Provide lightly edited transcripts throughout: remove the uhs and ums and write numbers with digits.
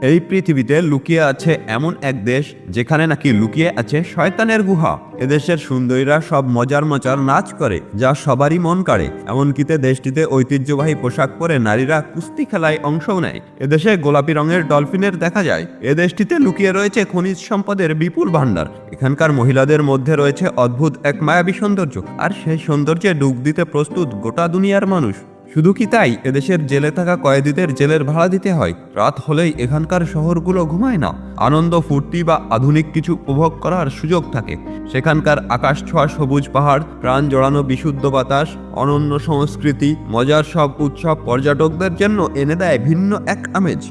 এই পৃথিবীতে লুকিয়ে আছে এমন এক দেশ যেখানে নাকি লুকিয়ে আছে শয়তানের গুহা। এদেশের সুন্দরীরা সব মজার মজার নাচ করে যা সবারই মন কাড়ে। এমনকিতে দেশটিতে ঐতিহ্যবাহী পোশাক পরে নারীরা কুস্তি খেলায় অংশ নেয়। এদেশে গোলাপি রঙের ডলফিনের দেখা যায়। এ দেশটিতে লুকিয়ে রয়েছে খনিজ সম্পদের বিপুল ভাণ্ডার। এখানকার মহিলাদের মধ্যে রয়েছে অদ্ভুত এক মায়াবী সৌন্দর্য, আর সেই সৌন্দর্যে ডুব দিতে প্রস্তুত গোটা দুনিয়ার মানুষ। শুধু কি তাই, এদেশের জেলে থাকা কয়েদিদের জেলের ভাড়া দিতে হয়। রাত হলেই এখানকার শহরগুলো ঘুমায় না। আনন্দ ফুর্তি বা আধুনিক কিছু উপভোগ করার সুযোগ থাকে। সেখানকার আকাশ ছোঁয়া সবুজ পাহাড়, প্রাণ জড়ানো বিশুদ্ধ বাতাস, অনন্য সংস্কৃতি, মজার সব উৎসব পর্যটকদের জন্য এনে দেয় ভিন্ন এক আমেজ।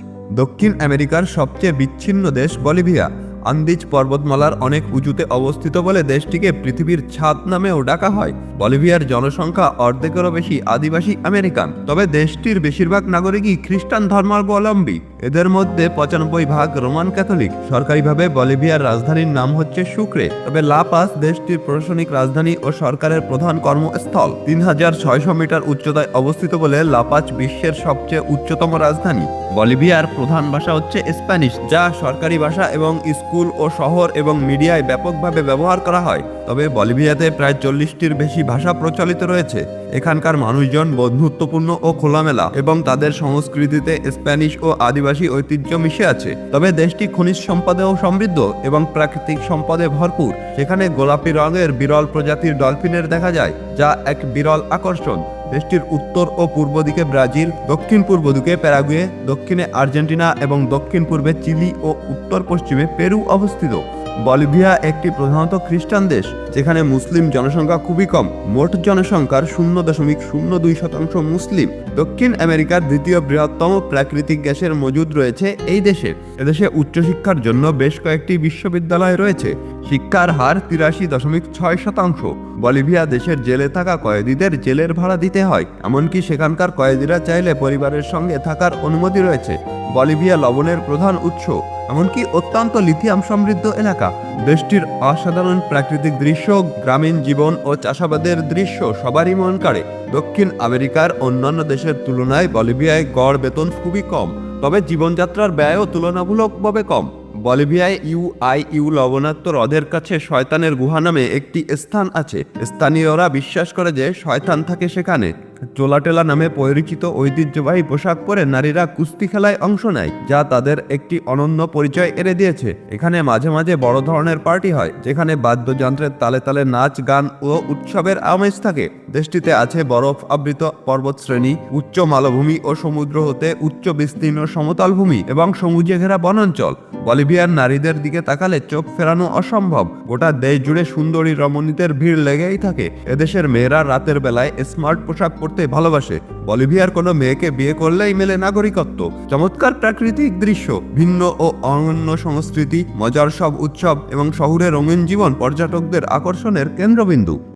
দক্ষিণ আমেরিকার সবচেয়ে বিচ্ছিন্ন দেশ বলিভিয়া আন্দিজ পর্বতমালার অনেক উঁচুতে অবস্থিত বলে দেশটিকে পৃথিবীর ছাদ নামেও ডাকা হয়। বলিভিয়ার জনসংখ্যা অর্ধেকেরও বেশি আদিবাসী আমেরিকান, তবে দেশটির বেশিরভাগ নাগরিকই খ্রিস্টান ধর্মাবলম্বী। এদের মধ্যে 95% রোমান ক্যাথলিক। সরকারিভাবে বলিভিয়ার রাজধানীর নাম হচ্ছে সুক্রে, তবে লা পাস দেশটির প্রশাসনিক রাজধানী ও সরকারের প্রধান কর্মস্থল। 3600 মিটার উচ্চতায় অবস্থিত বলে লা পাস বিশ্বের সবচেয়ে উচ্চতম রাজধানী। বলিভিয়ার প্রধান ভাষা হচ্ছে স্প্যানিশ, যা সরকারি ভাষা এবং স্কুল ও শহর এবং মিডিয়ায় ব্যাপকভাবে ব্যবহার করা হয়। তবে বলিভিয়াতে প্রায় 40টির বেশি ভাষা প্রচলিত রয়েছে। এখানকার মানুষজন বন্ধুত্বপূর্ণ ও খোলামেলা এবং তাদের সংস্কৃতিতে স্প্যানিশ ও আদিবাসী ঐতিহ্য মিশে আছে। তবে দেশটি খনিজ সম্পদেও সমৃদ্ধ এবং প্রাকৃতিক সম্পদে ভরপুর। সেখানে গোলাপি রঙের বিরল প্রজাতির ডলফিনের দেখা যায়, যা এক বিরল আকর্ষণ। দেশটির উত্তর ও পূর্ব দিকে ব্রাজিল, দক্ষিণ পূর্ব দিকে প্যারাগুয়ে, দক্ষিণে আর্জেন্টিনা এবং দক্ষিণ পূর্বে চিলি ও উত্তর পশ্চিমে পেরু অবস্থিত। বলিভিয়া একটি প্রধানত খ্রিস্টান দেশ, যেখানে মুসলিম জনসংখ্যা খুবই কম। মোট জনসংখ্যার 0.02% মুসলিম। দক্ষিণ আমেরিকার দ্বিতীয় বৃহত্তম প্রাকৃতিক গ্যাসের মজুদ রয়েছে এই দেশে। এদেশে উচ্চশিক্ষার জন্য বেশ কয়েকটি বিশ্ববিদ্যালয় রয়েছে। শিক্ষার হার 83.6%। বলিভিয়া দেশের জেলে থাকা কয়েদিদের জেলের ভাড়া দিতে হয়, এমনকি সেখানকার কয়েদিরা চাইলে পরিবারের সঙ্গে থাকার অনুমতি রয়েছে। বলিভিয়া লবণের প্রধান উৎস, এমনকি অত্যন্ত লিথিয়াম সমৃদ্ধ এলাকা। দেশটির অসাধারণ প্রাকৃতিক দৃশ্য, গ্রামীণ জীবন ও চাষাবাদের দৃশ্য সবারই মন কাড়ে। দক্ষিণ আমেরিকার অন্যান্য দেশের তুলনায় বলিভিয়ায় গড় বেতন খুবই কম, তবে জীবনযাত্রার ব্যয়ও তুলনামূলকভাবে কম। বলিভিয়ায় ইউ লবণাক্ত হ্রদের কাছে শয়তানের গুহা নামে একটি স্থান আছে। স্থানীয়রা বিশ্বাস করে যে শয়তান থাকে সেখানে। চোলাটেলা নামে পরিচিত ঐতিহ্যবাহী পোশাক পরে নারীরা কুস্তি খেলায় অংশ নেয়, যা তাদের একটি অনন্য পরিচয় এনে দিয়েছে। এখানে মাঝে মাঝে বড় ধরনের পার্টি হয়, যেখানে বাদ্যযন্ত্রের তালে তালে নাচ, গান ও উৎসবের আমেজ থাকে। দেশটিতে আছে বরফ আবৃত পর্বতশ্রেণী, উচ্চ মালভূমি ও সমুদ্র হতে উচ্চ বিস্তীর্ণ সমতল ভূমি এবং সমুদ্রে ঘেরা বনাঞ্চল। বলিভিয়ার নারীদের দিকে তাকালে চোখ ফেরানো অসম্ভব। গোটা দেশ জুড়ে সুন্দরী রমণীদের ভিড় লেগেই থাকে। এদেশের মেয়েরা রাতের বেলায় স্মার্ট পোশাক পরতে ভালোবাসে। বলিভিয়ার কোনো মেয়েকে বিয়ে করলেই মেলে নাগরিকত্ব। চমৎকার প্রাকৃতিক দৃশ্য, ভিন্ন ও অনন্য সংস্কৃতি, মজার সব উৎসব এবং শহুরে রঙিন জীবন পর্যটকদের আকর্ষণের কেন্দ্রবিন্দু।